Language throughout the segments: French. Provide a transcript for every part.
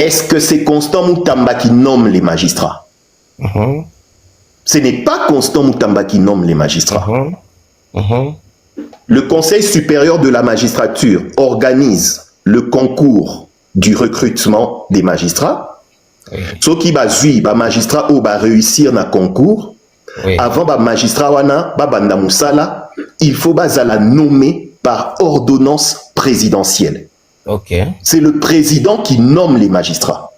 est-ce que c'est Constant Moutamba qui nomme les magistrats? Ce n'est pas Constant Moutamba qui nomme les magistrats. Le Conseil supérieur de la magistrature organise le concours du recrutement des magistrats. Ceux qui va magistrat ou va réussir dans le concours, avant ba magistrat wana ba banda musala, il faut la nommer par ordonnance présidentielle. C'est le président qui nomme les magistrats.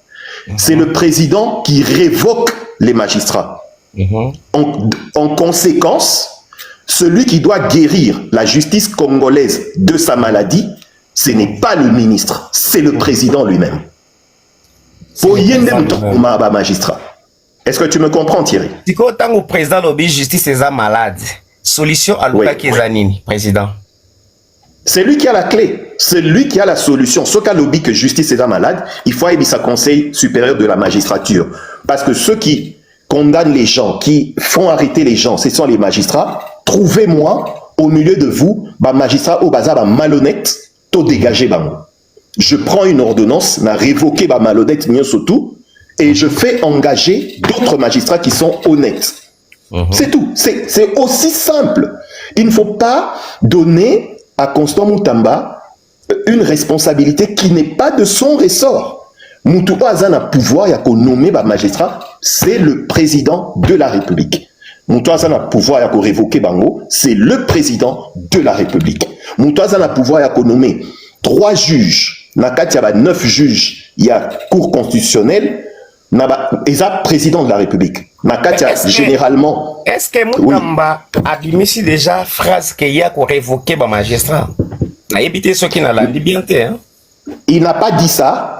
C'est le président qui révoque les magistrats. En conséquence, celui qui doit guérir la justice congolaise de sa maladie, ce n'est pas le ministre, c'est le président lui-même. Magistrat. Est-ce que tu me comprends, Thierry? Si quand le président lobby justice est malade, solution à l'ouka qui est président. C'est lui qui a la clé, c'est lui qui a la solution. Ce cas lobby que justice est malade, il faut aller au Conseil supérieur de la magistrature. Parce que ceux qui condamnent les gens, qui font arrêter les gens, ce sont les magistrats. Trouvez-moi au milieu de vous, magistrat au bazar malhonnête, tout dégagé. Je prends une ordonnance, n'a révoqué malhonnête surtout, et je fais engager d'autres magistrats qui sont honnêtes. C'est tout. C'est aussi simple. Il ne faut pas donner à Constant Moutamba une responsabilité qui n'est pas de son ressort. Moutouba a pouvoir, il y a qu'on nomme magistrat, c'est le président de la République. Moutouba a pouvoir, il y a qu'on révoquer Bango, c'est le président de la République. Moutouba a pouvoir, il y a qu'on nommer 3 juges. Dans il y a 9 juges, il y a cour constitutionnelle, il y a président de la République. Généralement. Est-ce que Moutamba a dit déjà phrase qu'il y a pour révoquer le magistrat? Il a évité ce qui n'a pas dit bien. Il n'a pas dit ça,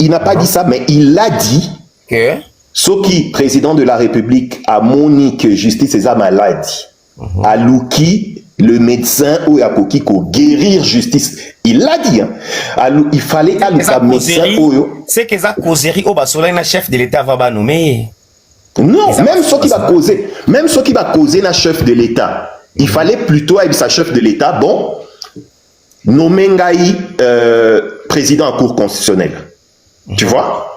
mais il a dit que ce qui président de la République a moni que justice est malade, a louki le médecin ou a koki ko guérir justice. Il l'a dit. Il fallait à le médecin. C'est que ça causerie au basola chef de l'État va nommer. Non, même ce qui va causer la chef de l'État, il fallait plutôt être sa chef de l'État, bon, nommer Ngaï président en cour constitutionnelle. Tu vois?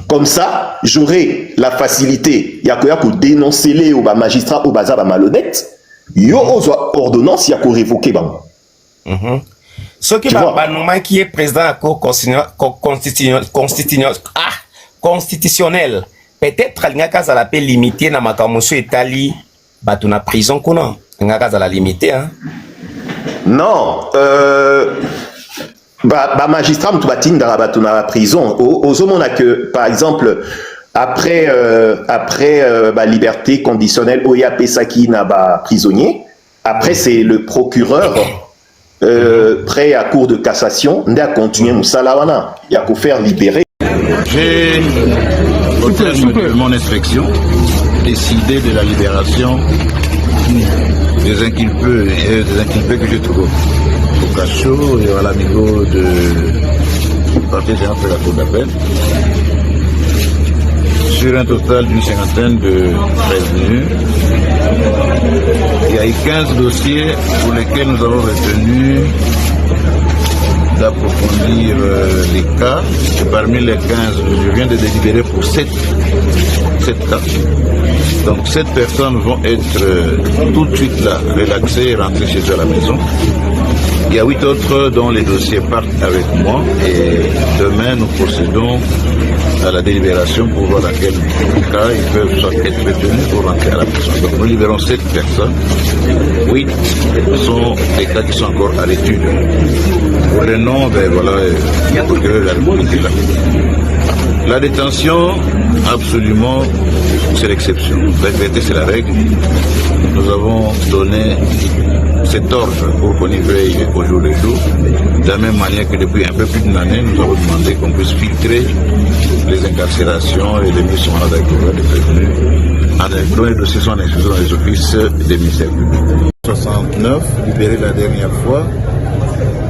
Comme ça, j'aurai la facilité, il y a que dénoncer les magistrats au bazar malhonnête, il y a ordonnance, il y a que révoquer. Ce qui va qui est président de la cour constitutionnelle, peut-être qu'il y a la paix limitée dans ma camouflage Italie, tu as prison qu'on a la limité. Non, magistrat, tu vas dans la prison. Aux hommes, on a que, par exemple, après liberté conditionnelle, Oya Pesaki n'a pas prisonnier. Après, c'est le procureur prêt à cour de cassation. On a continué Moussalawana. Il y a qu'à faire libérer. J'ai, au terme de mon inspection, décidé de la libération des inculpés que je trouve au cachot et à niveau de partie générale de la cour d'appel, sur un total d'une 50aine de prévenus. Il y a eu 15 dossiers pour lesquels nous avons retenu d'approfondir les cas. Et parmi les 15, je viens de délibérer pour 7 cas. Donc 7 personnes vont être tout de suite là, relaxées et rentrées chez eux à la maison. Il y a 8 autres dont les dossiers partent avec moi et demain nous procédons à la délibération pour voir dans quel cas ils peuvent soit être retenus pour rentrer à la maison. Donc nous libérons 7 personnes. 8 sont des cas qui sont encore à l'étude. Pour le nom, ben voilà, il y a la République là. La détention, absolument, c'est l'exception. La vérité, c'est la règle. Nous avons donné cet ordre pour qu'on y veille au jour le jour. De la même manière que depuis un peu plus d'une année, nous avons demandé qu'on puisse filtrer les incarcérations et les missions en avec des prévenus. Dont les dossiers sont inscrits dans les offices des ministères publics. 69, libérés la dernière fois,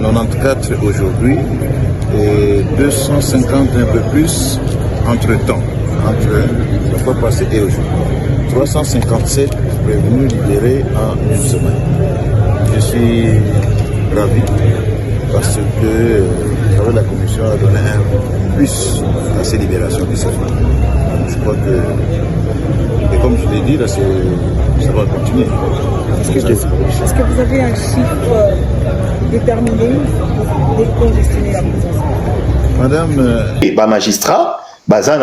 94 aujourd'hui et 250 un peu plus entre-temps, entre la fois passée et aujourd'hui. 357 prévenus libérés en une semaine. Je suis ravi parce que la commission a donné un plus à ces libérations qui se font. Donc, je crois que, et comme je l'ai dit, là, ça va continuer. Est-ce que vous avez un chiffre déterminé des comptes destinés à la prison? Madame... Et bah magistrat, baza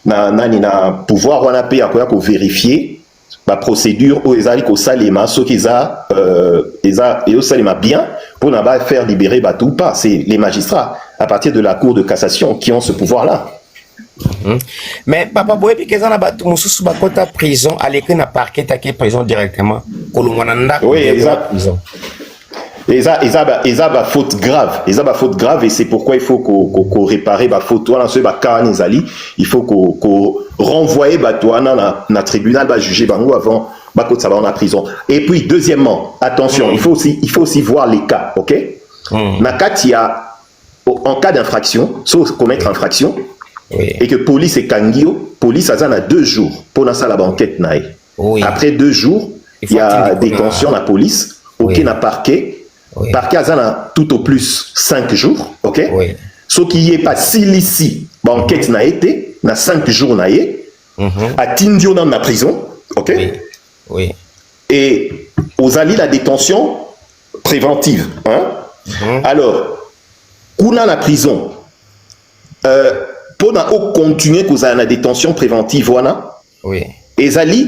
na pouvoir wana pe akoya ko vérifier la procédure où ezali ko salema ce qu'ils a et au salema bien pour n'a pas faire libérer batou pas, c'est les magistrats à partir de la cour de cassation qui ont ce pouvoir là. Mais papa boye puis qu'ezana batu mususu bakota prison aleke na parquet take prison directement kolongwana ndako oui, exact. Prison. Et ça va faute grave. Et ça va faute grave et c'est pourquoi il faut qu'on répare ma faute. Voilà, ce il faut qu'on renvoie na tribunal va juger bango avant ça va en prison. Et puis deuxièmement, attention, il faut aussi voir les cas, OK? Na katia en cas d'infraction, sauf commettre infraction et que police et kangio, police a 2 jours pour lancer la banquette naï. Après 2 jours, il y a détention la police, OK na parquet. Parquet a tout au plus 5 jours, ok? Ce qui est pas si ici, banquette n'a été, na 5 jours n'a été, à Tindio dans la prison, ok? Et aux alliés la détention préventive, hein? Alors, kuna la prison, pour continuer qu'on a la détention préventive, voilà? Et alliés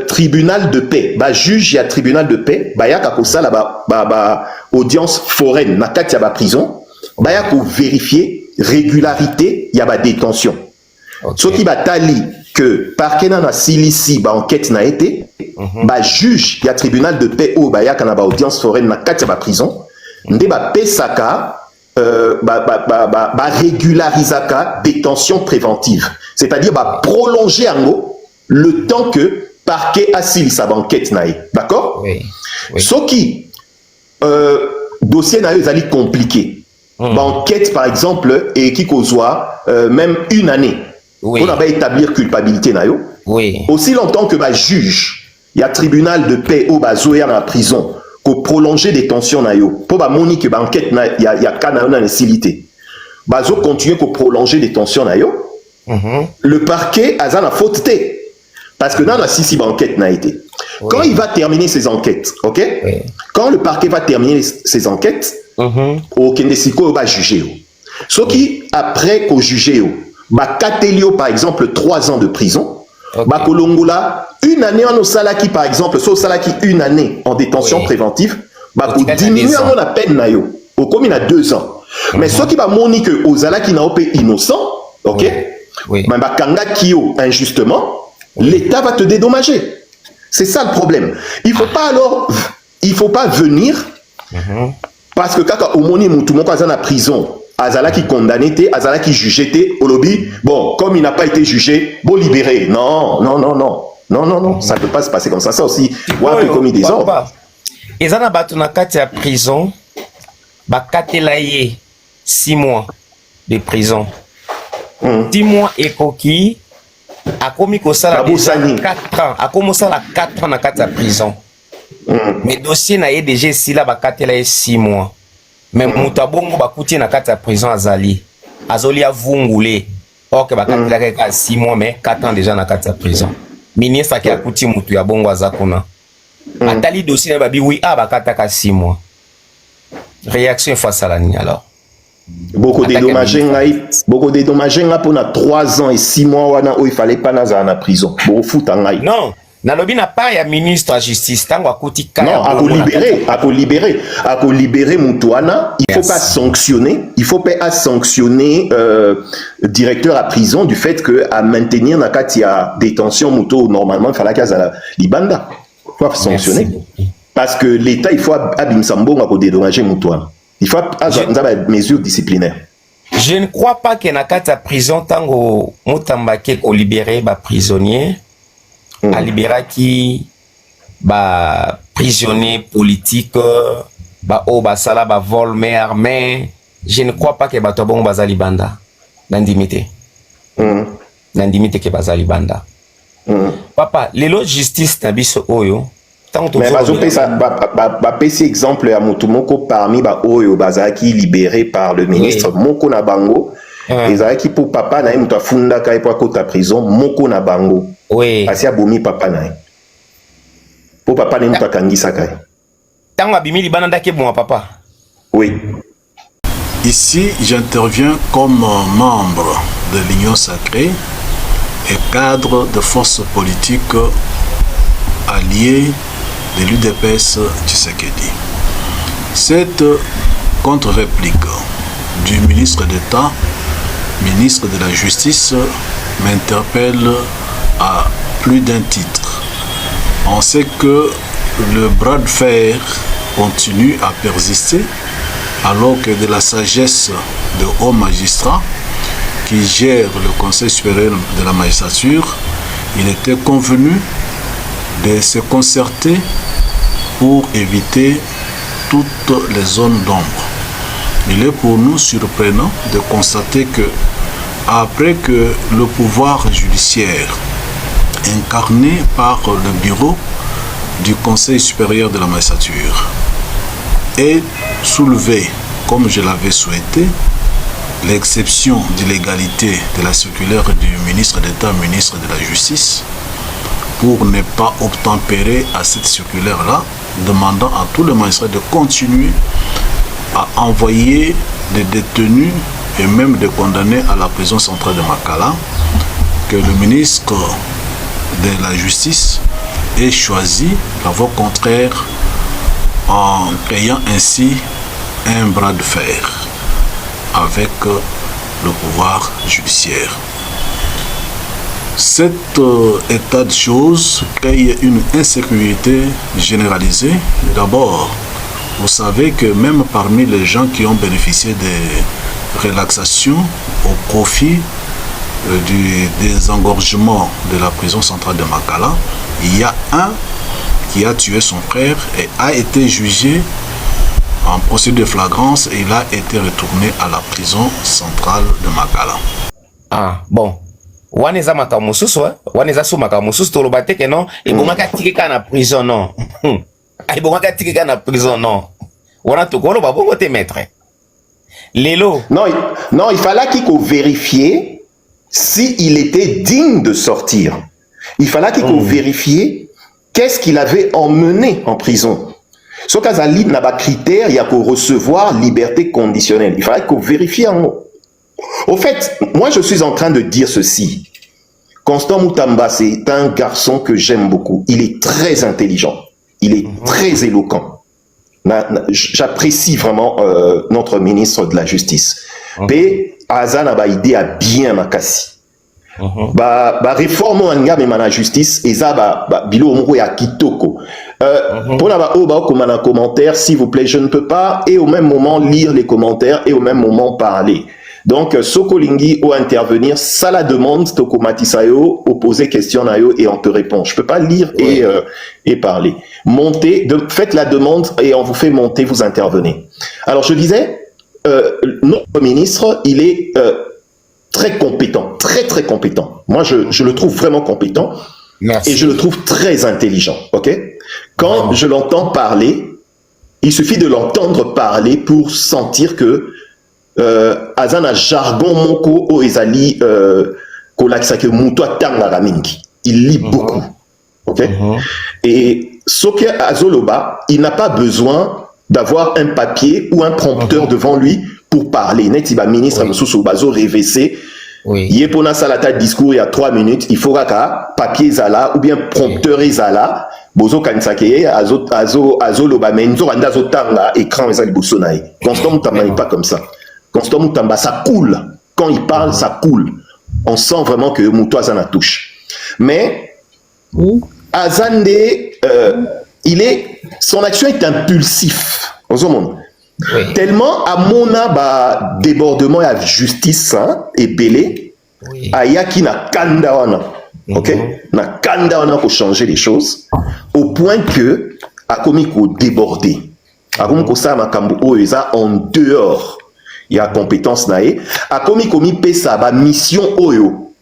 tribunal de paix, juge et tribunal de paix, y a la audience foraine, na kati ya prison, y a vérifier régularité, y a détention. Ce qui va tali que parquet na silici enquête na été, juge et tribunal de paix ou y a audience foraine na kati ya prison, nde pesaka régularisaka détention préventive, c'est-à-dire prolonger en gros le temps que parquet asile sa banquette naïe, d'accord? Ce qui dossier naïe est compliqué. Banquette par exemple et qui causoit même 1 année pour établir culpabilité naïe. Aussi longtemps que juge, il y a tribunal de paix au zoé dans la prison pour prolonger détention naïe. Pour moni que banquette il y a canaïe dans l'incilité. Bazo continue pour prolonger détention naïe. Le parquet a la faute té. Parce que dans la six enquête n'a été. Quand il va terminer ses enquêtes, ok? Quand le parquet va terminer ses enquêtes, au Kendesiko va juger. Ce qui, après qu'on juge, Katelio, par exemple, 3 ans de prison, Kolongola, 1 année en Osalaki, par exemple, so Osalaki 1 année en détention préventive, diminuer la peine nayo. Au comme il a 2 ans. Mais ce qui va monique aux Zalaki n'a pas innocent, ok? Mais Kanga Kyo injustement, l'État va te dédommager. C'est ça le problème. Il faut pas venir parce que quand au moni tout le monde est en prison, Azala qui condamné, Azala qui jugé, au lobby, bon, comme il n'a pas été jugé, bon libéré. Non, ça ne peut pas se passer comme ça. Ça aussi, on a commis des ordres. Ils ont battu na kati ya prison, bakatelaye 6 mois de prison. 10 mois et coquille. A commis ça 4 ans. A commencé à 4 ans dans la prison. Mais dossier n'a déjà ici là, 6 mois. Mais Moutabongo va coûter dans la prison à Zali. Azoli a vungulé. Or que 6 mois, mais 4 ans déjà dans la prison. Ministre qui a coûté Moutou ya Bongo Azakuna. Atali dossier n'a oui, 6 mois. Réaction face à l'année alors. Beaucoup de dommages pour 3 ans et 6 mois où il fallait pas dans la prison. Non, nalobi na pas ya ministre de la justice tango akuti kaya. Non, à libérer Moutouana, il faut pas sanctionner directeur à prison du fait que à maintenir na katia détention Moutou normalement il fallait qu'à libanda. Il faut sanctionner parce que l'État il faut abimsambo à dédommager Moutouana. Il faut avoir des mesures disciplinaires. Je ne crois pas que na kati ya prison tango Moutambake ko libérer ba prisonnier a libérer qui ba prisonnier politique ba sala ba vol mais armé. Je ne crois pas que ba to bon bazali banda nandimité. Nandimité que bazali banda. Papa, lelo justice na biso oyo. Mais petit exemple à Moutoumoko parmi Oyo Bazaki libéré par le ministre Moko Nabango ezalaki pour papa na ye moto afundaka ye po akota prison moko na bango asi abomi papa na ye po papa na ye moto akangisaka ye ntango abimi libanda ndaki eboma papa. Oui. Ici, j'interviens comme membre de l'Union sacrée et cadre de forces politiques alliées de l'UDPS Tshisekedi. Cette contre-réplique du ministre d'État, ministre de la Justice, m'interpelle à plus d'un titre. On sait que le bras de fer continue à persister alors que de la sagesse de hauts magistrats qui gèrent le Conseil supérieur de la magistrature, il était convenu de se concerter pour éviter toutes les zones d'ombre. Il est pour nous surprenant de constater que, après que le pouvoir judiciaire, incarné par le bureau du Conseil supérieur de la magistrature, ait soulevé, comme je l'avais souhaité, l'exception d'illégalité de la circulaire du ministre d'État, ministre de la Justice, pour ne pas obtempérer à cette circulaire-là, demandant à tous les magistrats de continuer à envoyer des détenus et même des condamnés à la prison centrale de Makala, que le ministre de la Justice ait choisi la voie contraire en créant ainsi un bras de fer avec le pouvoir judiciaire. Cet état de choses crée une insécurité généralisée. D'abord, vous savez que même parmi les gens qui ont bénéficié des relaxations au profit du désengorgement de la prison centrale de Makala, il y a un qui a tué son frère et a été jugé en procédure de flagrance et il a été retourné à la prison centrale de Makala. Ah, bon. Waneza makamususu, waneza sou makamususu toloba te que non, et bon maka tikeka na prison non. Et bon maka tikeka na prison non. Wana tokolo ba bongo te maître. Lelo. Non, il fallait qu'il vérifie si il était digne de sortir. Il fallait qu'il vérifie qu'est-ce qu'il avait emmené en prison. Ce qu'Azali n'a pas critère, il y a qu'au recevoir liberté conditionnelle. Il fallait qu'on vérifie en mot. Au fait, moi je suis en train de dire ceci. Constant Moutamba, c'est un garçon que j'aime beaucoup. Il est très intelligent. Il est très éloquent. J'apprécie vraiment notre ministre de la Justice. Mais Azan a idée à bien makasi. Réforme en la justice et ça bilo moko ya kitoko. Pour la commentaire, s'il vous plaît, je ne peux pas et au même moment lire les commentaires et au même moment parler. Donc, Sokolingi ou intervenir, ça la demande, Toko Matisayo, poser question à yo et on te répond. Je peux pas lire et parler. Montez, faites la demande et on vous fait monter, vous intervenez. Alors, je disais, notre ministre, il est très compétent, très compétent. Moi, je le trouve vraiment compétent. Merci. Et je le trouve très intelligent, ok? Quand je l'entends parler, il suffit de l'entendre parler pour sentir que Azana jargon moko o ezali kolakisake muto atanga mingi. Il lit beaucoup. OK? Et Soke Azoloba, il n'a pas besoin d'avoir un papier ou un prompteur devant lui pour parler. Netiba ministre Moussou Bazo révessé. Yepona salata discours il y a 3 minutes, il faut qu'un papier zala ou bien prompteur zala. Bozo kansake azoloba menzo randa zotanga écran ezali bosonaï. Constant Moutamba n'est pas comme ça. Constant Moutamba, ça coule. Quand il parle, ça coule. On sent vraiment que Mouto Azana touche. Mais Azande, son action est impulsif. Tellement à mon débordement et à justice et belé, ayaki na kandawana. Ok? Na kandawana pour changer les choses. Au point que, a commis qu'on débordé. A commis qu'on sa makambo oeza en dehors. Il y a compétence nae a komi pesa ba mission oyo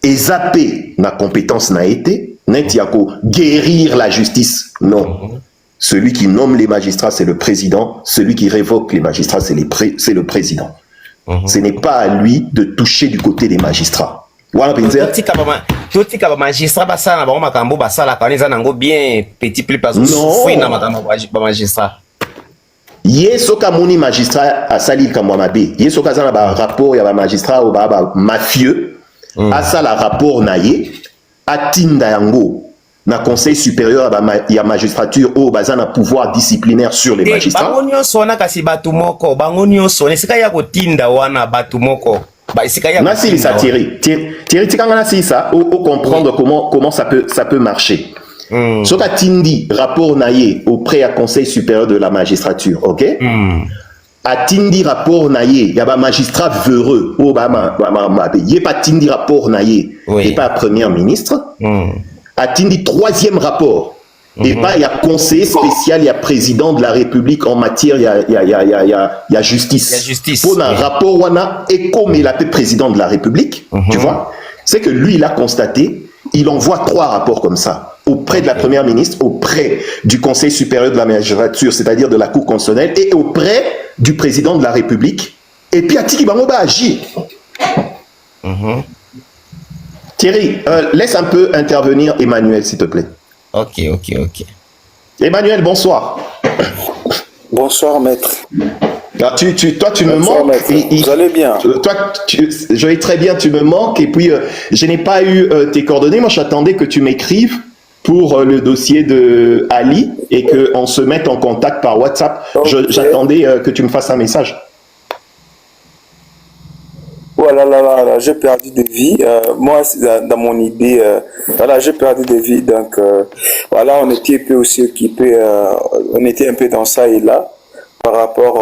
ezapé na compétence naete net yako guérir la justice non. Celui qui nomme les magistrats c'est le président, celui qui révoque les magistrats c'est le président. Ce n'est pas à lui de toucher du côté des magistrats. Totika ba magistrat basala na bango makambo basala kanisa nango bien petit plus pas souffrir na makambo ba magistrat. Ye soka moni magistrat asali kamwa mabe. Ye soka zana ba rapport ya ba magistrat ou ba mafieux asala rapport na ye atinda yango na conseil supérieur ya magistrature au bazana pouvoir disciplinaire sur les magistrats. Bango nyonso na kasi batu moko, bango nyonso nesika ya kotinda wana batu moko. Merci ça Thierry. Thierry tikanga na ça au comprendre comment ça peut marcher. Soka tindi rapport naie auprès du conseil supérieur de la magistrature, OK? Atindi rapport naie, y a ba magistrat véreux au y a pas tindi rapport naie, et pas premier ministre. Atindi troisième rapport. Et pas il y a conseiller spécial, il y a président de la République en matière, il y a justice. Il y a justice. Pour un rapport wana et comme il a été président de la République, tu vois, c'est que lui il a constaté, il envoie 3 rapports comme ça auprès de la première ministre, auprès du Conseil supérieur de la magistrature, c'est-à-dire de la Cour constitutionnelle, et auprès du président de la République. Et puis Atiki Bango va agir. Thierry, laisse un peu intervenir Emmanuel, s'il te plaît. Ok. Emmanuel, bonsoir. Bonsoir, maître. Alors, toi, tu me manques. Vous allez bien? Toi, je vais très bien, tu me manques. Et puis, je n'ai pas eu tes coordonnées. Moi, j'attendais que tu m'écrives pour le dossier de Ali et qu'on se mette en contact par WhatsApp. Okay. J'attendais que tu me fasses un message. Voilà, là, j'ai perdu de vie. Moi, dans mon idée, voilà, j'ai perdu de vie. Donc, voilà, on était un peu aussi occupé, on était un peu dans ça et là, par rapport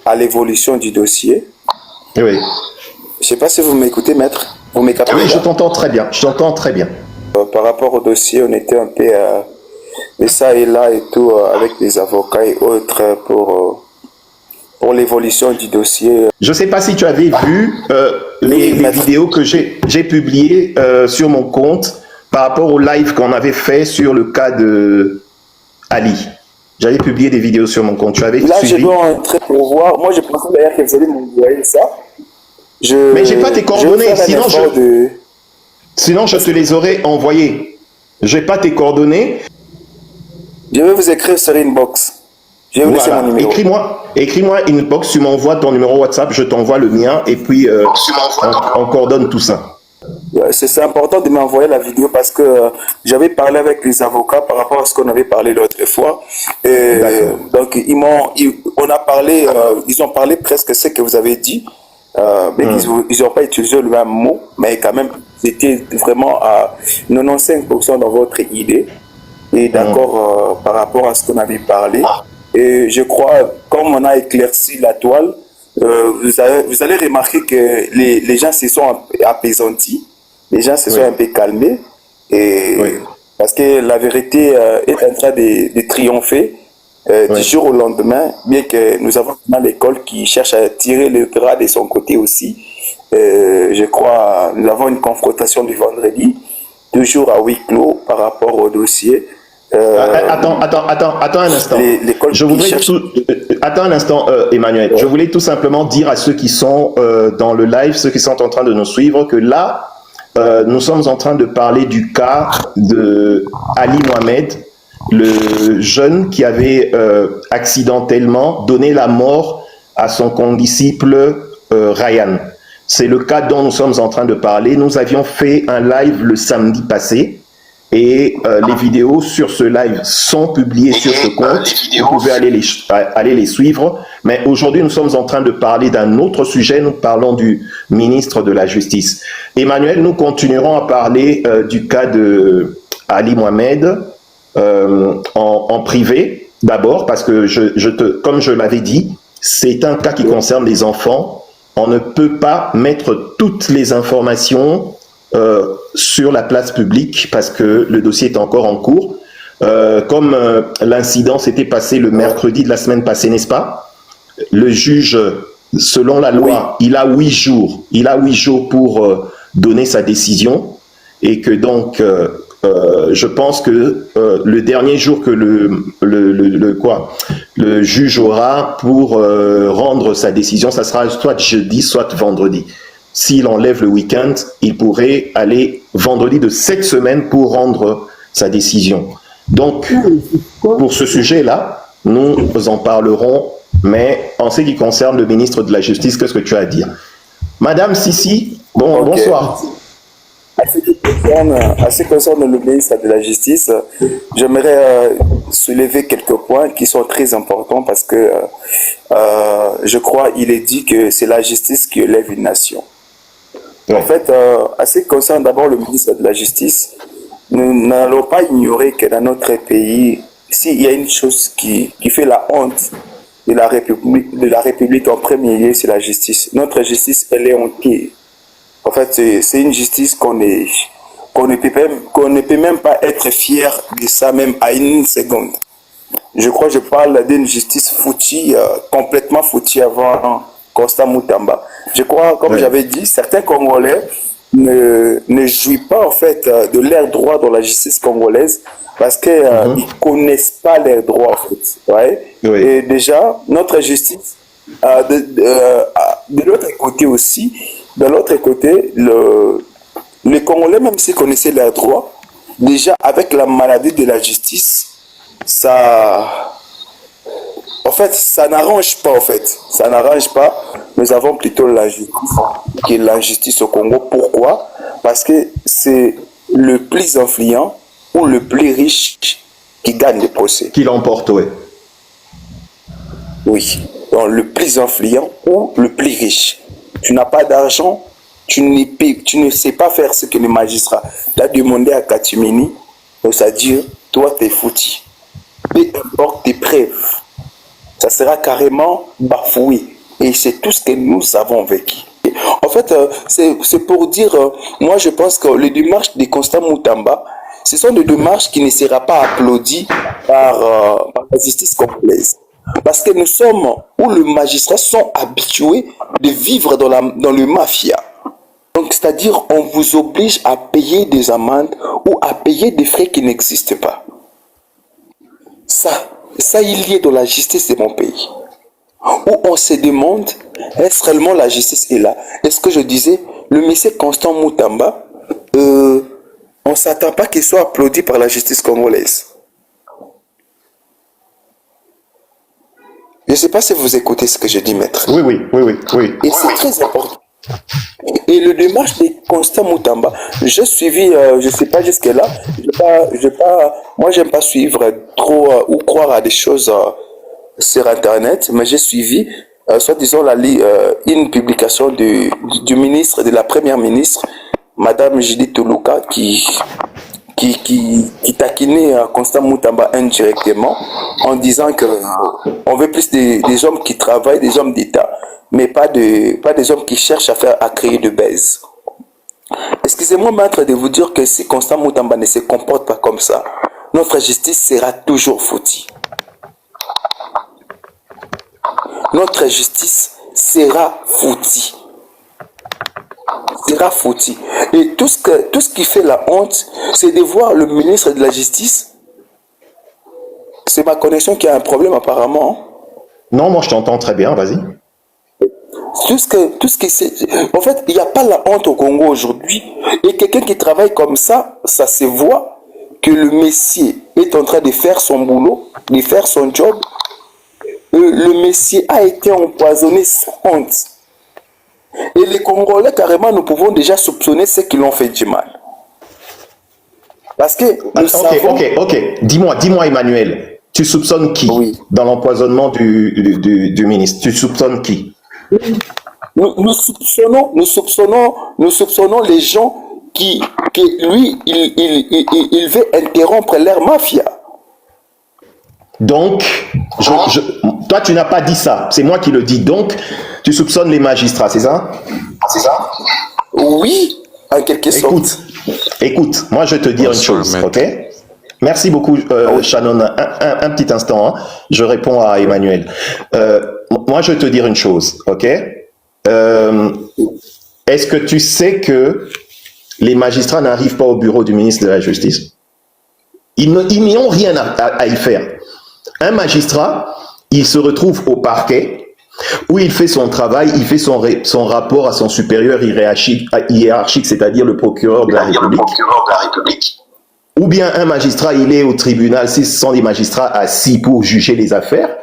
à l'évolution du dossier. Oui. Je ne sais pas si vous m'écoutez, maître. Vous m'écoutez? Oui, je t'entends très bien. Je t'entends très bien. Par rapport au dossier, on était un peu de ça et là et tout, avec les avocats et autres pour l'évolution du dossier. Je ne sais pas si tu avais vu les vidéos que j'ai publiées sur mon compte par rapport au live qu'on avait fait sur le cas de Ali. J'avais publié des vidéos sur mon compte. Tu avais là, suivi? Je dois entrer pour voir. Moi, je pensais d'ailleurs que vous allez m'envoyer ça. Mais je n'ai pas tes coordonnées. Sinon, je te les aurais envoyées. Je n'ai pas tes coordonnées. Je vais vous écrire sur inbox. Je vais vous laisser mon numéro. Écris-moi inbox, tu m'envoies ton numéro WhatsApp, je t'envoie le mien et puis on coordonne tout ça. C'est important de m'envoyer la vidéo parce que j'avais parlé avec les avocats par rapport à ce qu'on avait parlé l'autre fois. Donc on a parlé, ils ont parlé presque ce que vous avez dit, mais ils n'ont pas utilisé le même mot, mais quand même c'était vraiment à 95% dans votre idée et d'accord par rapport à ce qu'on avait parlé. Et je crois, comme on a éclairci la toile, vous allez remarquer que les gens se sont apaisantis, les gens se sont un peu calmés, et parce que la vérité est en train de triompher du jour au lendemain, bien que nous avons dans l'école qui cherche à tirer le drap de son côté aussi. Je crois, nous avons une confrontation du vendredi, toujours à huis clos par rapport au dossier. Attends un instant. Attends un instant, Emmanuel. Je voulais tout simplement dire à ceux qui sont dans le live, ceux qui sont en train de nous suivre, que là, nous sommes en train de parler du cas de Ali Mohamed, le jeune qui avait accidentellement donné la mort à son condisciple Ryan. C'est le cas dont nous sommes en train de parler. Nous avions fait un live le samedi passé. Et les vidéos sur ce live sont publiées sur ce compte. Vous pouvez aller les suivre. Mais aujourd'hui, nous sommes en train de parler d'un autre sujet. Nous parlons du ministre de la Justice. Emmanuel, nous continuerons à parler du cas de Ali Mohamed en privé, d'abord, parce que comme je l'avais dit, c'est un cas qui concerne les enfants. On ne peut pas mettre toutes les informations sur la place publique parce que le dossier est encore en cours. Comme l'incident s'était passé le mercredi de la semaine passée, n'est-ce pas? Le juge, selon la loi, il a 8 jours. Il a 8 jours pour donner sa décision et que donc je pense que le dernier jour que le juge aura pour rendre sa décision, ça sera soit jeudi, soit vendredi. S'il enlève le week-end, il pourrait aller vendredi de cette semaine pour rendre sa décision. Donc, pour ce sujet-là, nous en parlerons, mais en ce qui concerne le ministre de la Justice, qu'est-ce que tu as à dire? Madame Sissi, bonsoir. À ce qui concerne le ministre de la Justice, j'aimerais soulever quelques points qui sont très importants parce que je crois qu'il est dit que c'est la justice qui élève une nation. En fait, à ce qui concerne d'abord le ministre de la Justice, nous n'allons pas ignorer que dans notre pays, s'il y a une chose qui fait la honte de la République en premier lieu, c'est la justice. Notre justice, elle est honteuse. En fait, c'est une justice qu'on ne peut même pas être fier de ça même à une seconde. Je crois que je parle d'une justice foutie, complètement foutie avant Constant Moutamba. Je crois, comme j'avais dit, certains Congolais ne jouissent pas en fait de leurs droits dans la justice congolaise parce qu'ils ne connaissent pas leurs droits en fait. Ouais? Oui. Et déjà, notre justice, de l'autre côté aussi, de l'autre côté, les Congolais, même s'ils connaissaient leurs droits, déjà avec la maladie de la justice, ça... En fait, ça n'arrange pas, en fait. Ça n'arrange pas. Nous avons plutôt l'injustice, qui est l'injustice au Congo. Pourquoi? Parce que c'est le plus influent ou le plus riche qui gagne le procès. Qui l'emporte, oui. Oui. Donc, le plus influent ou le plus riche. Tu n'as pas d'argent, tu ne sais pas faire ce que le magistrat t'a demandé à Katumini, c'est-à-dire, toi, t'es foutu. Peu importe tes preuves. Ça sera carrément bafoué. Et c'est tout ce que nous avons vécu. En fait, c'est pour dire, moi je pense que les démarches de Constant Moutamba, ce sont des démarches qui ne seront pas applaudies par la justice congolaise. Parce que nous sommes, où les magistrats sont habitués de vivre dans le mafia. Donc, c'est-à-dire, on vous oblige à payer des amendes ou à payer des frais qui n'existent pas. Ça, il y est dans la justice de mon pays. Où on se demande, est-ce réellement la justice est là? Est-ce que je disais, le monsieur Constant Moutamba, on ne s'attend pas qu'il soit applaudi par la justice congolaise. Je ne sais pas si vous écoutez ce que je dis, maître. Oui. Et c'est très important. Et le démarche de Constant Moutamba, j'ai suivi, je ne sais pas jusque-là, moi j'aime pas suivre trop ou croire à des choses sur Internet, mais j'ai suivi, soi-disant, une publication du ministre, de la première ministre, Madame Judith Toluka, qui taquinait Constant Moutamba indirectement en disant que on veut plus des hommes qui travaillent, des hommes d'État, mais pas des hommes qui cherchent à créer de baise. Excusez-moi, maître, de vous dire que si Constant Moutamba ne se comporte pas comme ça, notre justice sera toujours foutue. Notre justice sera foutue. Sera foutue. Et tout ce qui fait la honte, c'est de voir le ministre de la Justice. C'est ma connexion qui a un problème apparemment. Non, moi je t'entends très bien, vas-y. En fait, il n'y a pas la honte au Congo aujourd'hui. Et quelqu'un qui travaille comme ça se voit que le messier est en train de faire son boulot, de faire son job. Le messier a été empoisonné sans honte. Et les Congolais, carrément, nous pouvons déjà soupçonner ceux qui l'ont fait du mal. Parce que nous savons... Ok. Dis-moi, Emmanuel, tu soupçonnes qui dans l'empoisonnement du ministre? Tu soupçonnes qui? Nous soupçonnons les gens qui lui, il veut interrompre leur mafia. Donc, toi, tu n'as pas dit ça. C'est moi qui le dis. Donc, tu soupçonnes les magistrats, c'est ça? C'est ça? Oui, en quelque sorte. Écoute, moi, je vais te dire une chose, ok? Merci beaucoup, Shannon. Un petit instant, hein. Je réponds à Emmanuel. Moi, je vais te dire une chose, ok? Est-ce que tu sais que les magistrats n'arrivent pas au bureau du ministre de la Justice? Ils n'y ont rien à y faire. Un magistrat, il se retrouve au parquet, où il fait son travail, il fait son rapport à son supérieur hiérarchique, c'est-à-dire le procureur de la République. Ou bien un magistrat, il est au tribunal, si ce sont des magistrats assis pour juger les affaires.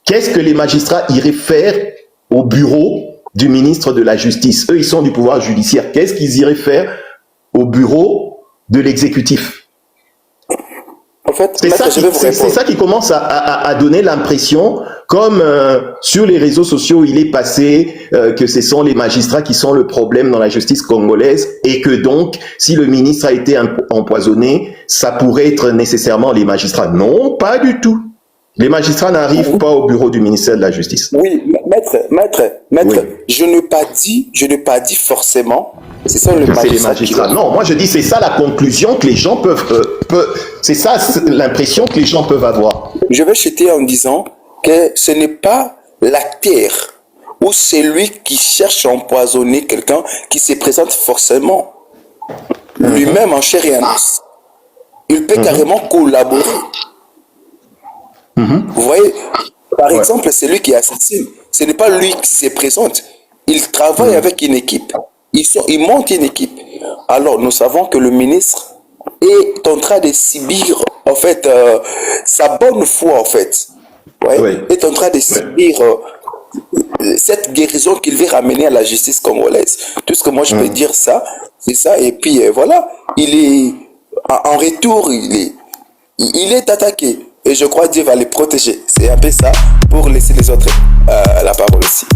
Qu'est-ce que les magistrats iraient faire au bureau du ministre de la Justice? Eux, ils sont du pouvoir judiciaire. Qu'est-ce qu'ils iraient faire au bureau de l'exécutif? En fait, c'est ça qui commence à donner l'impression, comme sur les réseaux sociaux, il est passé que ce sont les magistrats qui sont le problème dans la justice congolaise et que donc, si le ministre a été empoisonné, ça pourrait être nécessairement les magistrats. Non, pas du tout. Les magistrats n'arrivent pas au bureau du ministère de la Justice. Oui, maître, oui. Je n'ai pas dit forcément. C'est ça le magistrat. Non, moi je dis c'est ça la conclusion que les gens peuvent c'est ça l'impression que les gens peuvent avoir. Je vais chuter en disant que ce n'est pas l'acteur ou celui qui cherche à empoisonner quelqu'un qui se présente forcément lui-même en chair et en os. Il peut carrément collaborer. Vous voyez, par exemple, celui qui assassine, ce n'est pas lui qui se présente. Il travaille avec une équipe. Ils montent une équipe. Alors, nous savons que le ministre est en train de subir, en fait, sa bonne foi, en fait. Est en train de subir cette guérison qu'il veut ramener à la justice congolaise. Tout ce que moi je peux dire, c'est ça. Et puis, voilà, il est, en retour, il est attaqué. Et je crois que Dieu va les protéger. C'est un peu ça pour laisser les autres la parole aussi.